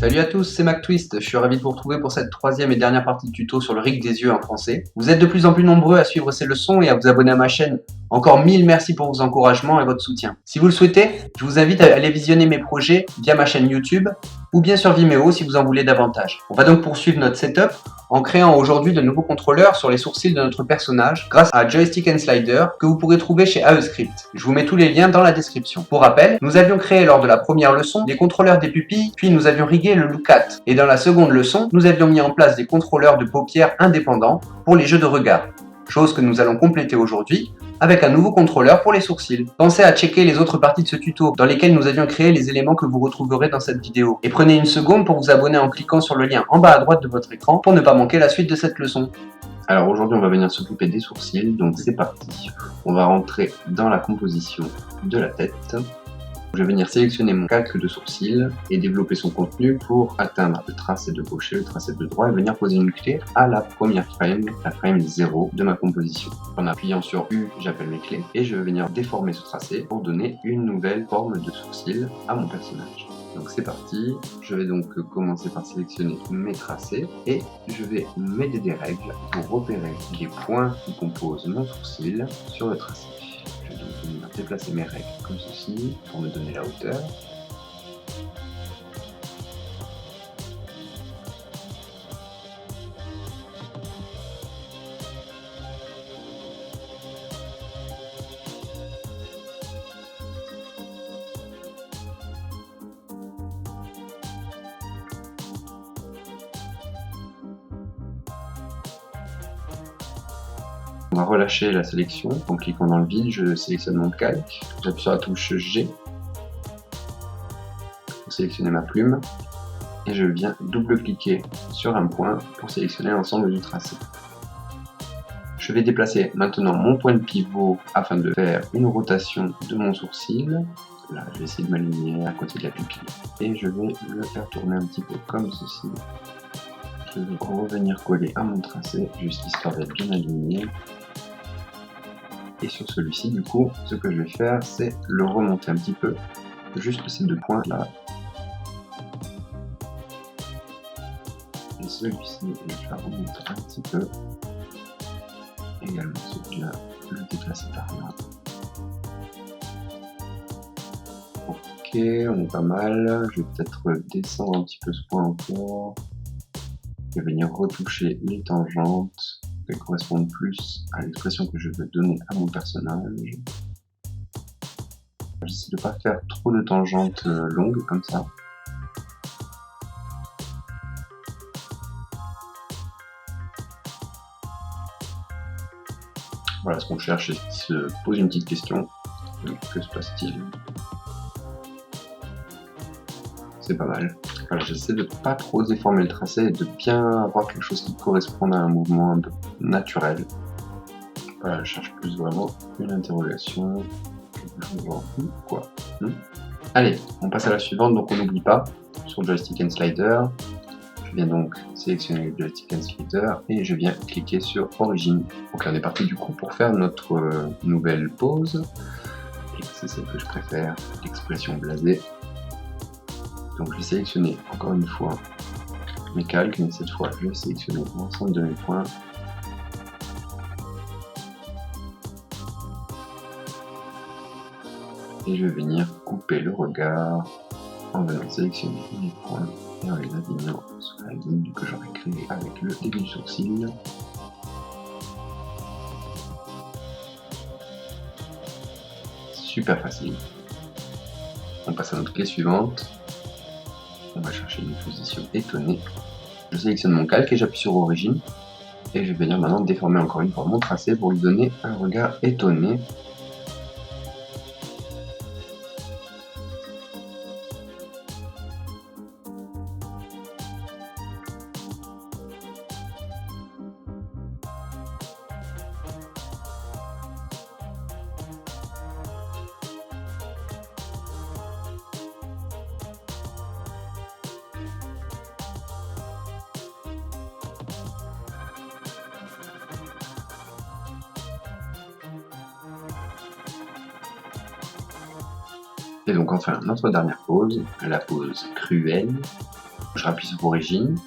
Salut à tous, c'est MacTwist, je suis ravi de vous retrouver pour cette troisième et dernière partie de tuto sur le rig des yeux en français. Vous êtes de plus en plus nombreux à suivre ces leçons et à vous abonner à ma chaîne. Encore 1000 merci pour vos encouragements et votre soutien. Si vous le souhaitez, je vous invite à aller visionner mes projets via ma chaîne YouTube ou bien sur Vimeo si vous en voulez davantage. On va donc poursuivre notre setup en créant aujourd'hui de nouveaux contrôleurs sur les sourcils de notre personnage grâce à Joystick and Slider que vous pourrez trouver chez AEScript. Je vous mets tous les liens dans la description. Pour rappel, nous avions créé lors de la première leçon des contrôleurs des pupilles, puis nous avions rigué le look at. Et dans la seconde leçon, nous avions mis en place des contrôleurs de paupières indépendants pour les jeux de regard. Chose que nous allons compléter aujourd'hui avec un nouveau contrôleur pour les sourcils. Pensez à checker les autres parties de ce tuto dans lesquelles nous avions créé les éléments que vous retrouverez dans cette vidéo. Et prenez une seconde pour vous abonner en cliquant sur le lien en bas à droite de votre écran pour ne pas manquer la suite de cette leçon. Alors aujourd'hui on va venir s'occuper des sourcils, donc c'est parti. On va rentrer dans la composition de la tête. Je vais venir sélectionner mon calque de sourcil et développer son contenu pour atteindre le tracé de gauche et le tracé de droit et venir poser une clé à la première frame, la frame 0 de ma composition. En appuyant sur U, j'appelle mes clés et je vais venir déformer ce tracé pour donner une nouvelle forme de sourcil à mon personnage. Donc c'est parti, je vais donc commencer par sélectionner mes tracés et je vais m'aider des règles pour repérer les points qui composent mon sourcil sur le tracé. Je vais donc venir déplacer mes règles comme ceci pour me donner la hauteur. On va relâcher la sélection en cliquant dans le vide, je sélectionne mon calque, j'appuie sur la touche G pour sélectionner ma plume et je viens double-cliquer sur un point pour sélectionner l'ensemble du tracé. Je vais déplacer maintenant mon point de pivot afin de faire une rotation de mon sourcil. Là, je vais essayer de m'aligner à côté de la pupille et je vais le faire tourner un petit peu comme ceci. Je vais revenir coller à mon tracé, juste histoire d'être bien aligné. Et sur celui-ci, du coup, ce que je vais faire, c'est le remonter un petit peu, juste ces deux points là. Et celui-ci, je vais le remonter un petit peu. Également celui-là, le déplacer par là. Ok, on est pas mal. Je vais peut-être descendre un petit peu ce point encore. Je vais venir retoucher les tangentes. Elles correspondent plus à l'expression que je veux donner à mon personnage. J'essaie de ne pas faire trop de tangentes longues comme ça. Voilà, ce qu'on cherche, c'est qu'il se pose une petite question. Que se passe-t-il? C'est pas mal. Voilà, j'essaie de pas trop déformer le tracé et de bien avoir quelque chose qui corresponde à un mouvement un peu naturel. Voilà, je cherche plus vraiment une interrogation. Quoi Allez, on passe à la suivante, donc on n'oublie pas, sur Joystick and Slider, je viens donc sélectionner le Joystick and Slider et je viens cliquer sur Origine. Donc là on est parti du coup pour faire notre nouvelle pose. Et c'est celle que je préfère, l'expression blasée. Donc je vais sélectionner encore une fois mes calques, mais cette fois je vais sélectionner l'ensemble de mes points. Et je vais venir couper le regard en venant sélectionner mes points et en les alignant sur la ligne que j'aurais créée avec le début du sourcil. Super facile. On passe à notre clé suivante. On va chercher une position étonnée. Je sélectionne mon calque et j'appuie sur Origine. Et je vais venir maintenant déformer encore une fois mon tracé pour lui donner un regard étonné. Et donc enfin notre dernière pose, la pose cruelle. Je rappuie sur Origine.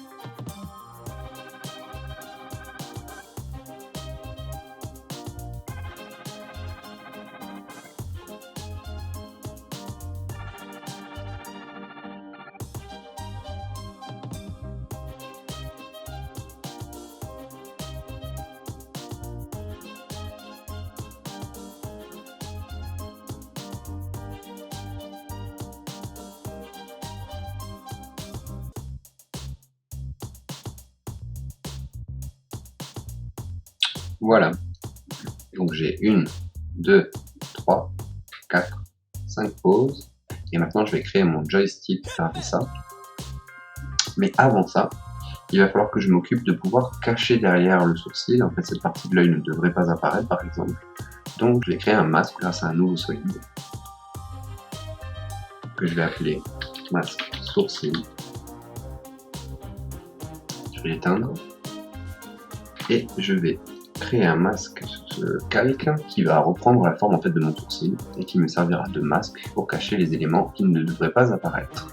Voilà. Donc j'ai 1, 2, 3, 4, 5 poses. Et maintenant je vais créer mon joystick avec ça. Mais avant ça, il va falloir que je m'occupe de pouvoir cacher derrière le sourcil. En fait, cette partie de l'œil ne devrait pas apparaître, par exemple. Donc, je vais créer un masque grâce à un nouveau solide que je vais appeler masque sourcil. Je vais l'éteindre et je vais créer un masque calque qui va reprendre la forme en fait de mon sourcil et qui me servira de masque pour cacher les éléments qui ne devraient pas apparaître.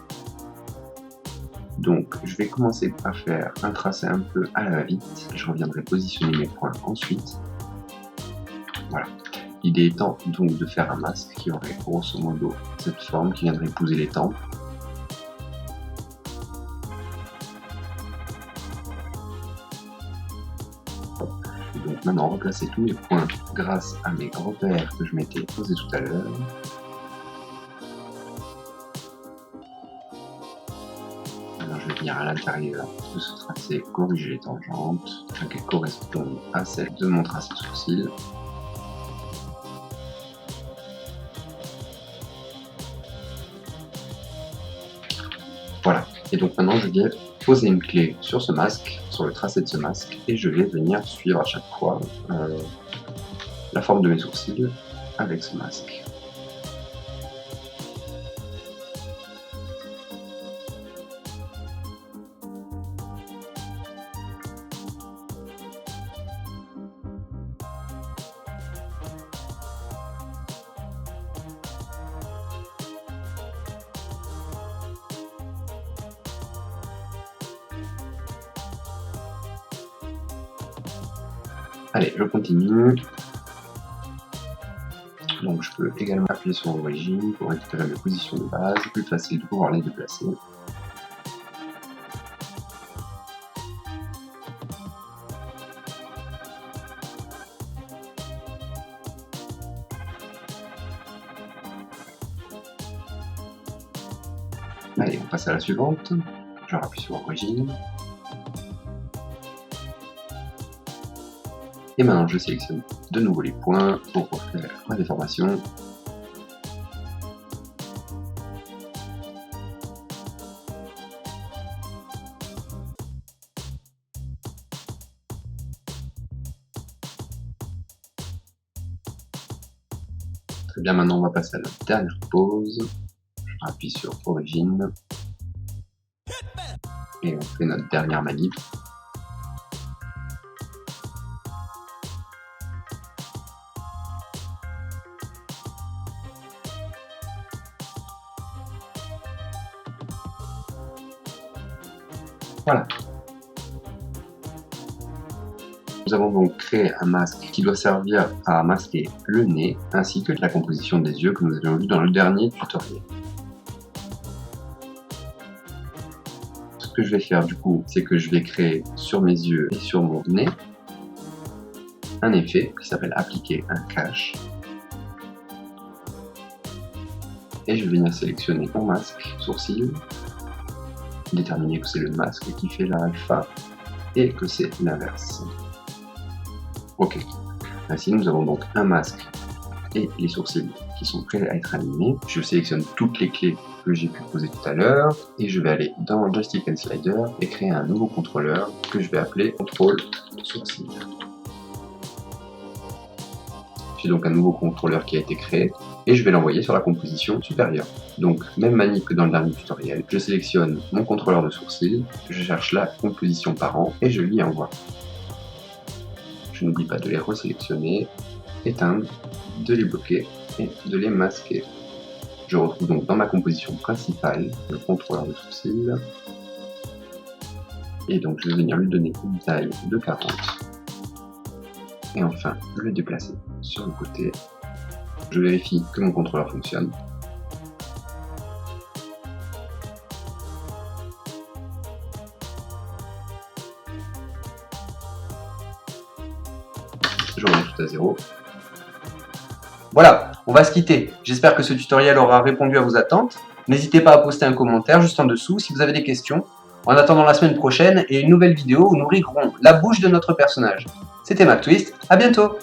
Donc, je vais commencer par faire un tracé un peu à la va-vite. Je reviendrai positionner mes points ensuite. Voilà. L'idée étant donc de faire un masque qui aurait grosso modo cette forme qui viendrait épouser les tempes. Donc maintenant, replacer tous mes points grâce à mes repères que je m'étais posés tout à l'heure. Je vais venir à l'intérieur de ce tracé, corriger les tangentes, afin qu'elles correspondent à celles de mon tracé de sourcil. Voilà, et donc maintenant je viens poser une clé sur ce masque, sur le tracé de ce masque, et je vais venir suivre à chaque fois la forme de mes sourcils avec ce masque. Allez, je continue. Donc je peux également appuyer sur Origine pour récupérer mes positions de base, plus facile de pouvoir les déplacer. Allez, on passe à la suivante. Je rappuie sur Origine. Et maintenant, je sélectionne de nouveau les points pour refaire ma déformation. Très bien, maintenant on va passer à la dernière pose. Je rappuie sur Origine. Et on fait notre dernière manip. Voilà. Nous avons donc créé un masque qui doit servir à masquer le nez ainsi que la composition des yeux que nous avions vu dans le dernier tutoriel. Ce que je vais faire du coup, c'est que je vais créer sur mes yeux et sur mon nez un effet qui s'appelle appliquer un cache. Et je vais venir sélectionner mon masque sourcil, déterminer que c'est le masque qui fait la alpha et que c'est l'inverse. Ok, ainsi nous avons donc un masque et les sourcils qui sont prêts à être animés. Je sélectionne toutes les clés que j'ai pu poser tout à l'heure et je vais aller dans Joystick and Slider et créer un nouveau contrôleur que je vais appeler contrôle sourcil. J'ai donc un nouveau contrôleur qui a été créé et je vais l'envoyer sur la composition supérieure. Donc même manip que dans le dernier tutoriel, je sélectionne mon contrôleur de sourcil, je cherche la composition parent et je lui envoie. Je n'oublie pas de les resélectionner, éteindre, de les bloquer et de les masquer. Je retrouve donc dans ma composition principale le contrôleur de sourcil Et donc je vais venir lui donner une taille de 40. Et enfin, le déplacer sur le côté. Je vérifie que mon contrôleur fonctionne. Je remets tout à 0. Voilà, on va se quitter. J'espère que ce tutoriel aura répondu à vos attentes. N'hésitez pas à poster un commentaire juste en dessous si vous avez des questions. En attendant la semaine prochaine et une nouvelle vidéo où nous rigolons la bouche de notre personnage. C'était MacTwist, à bientôt!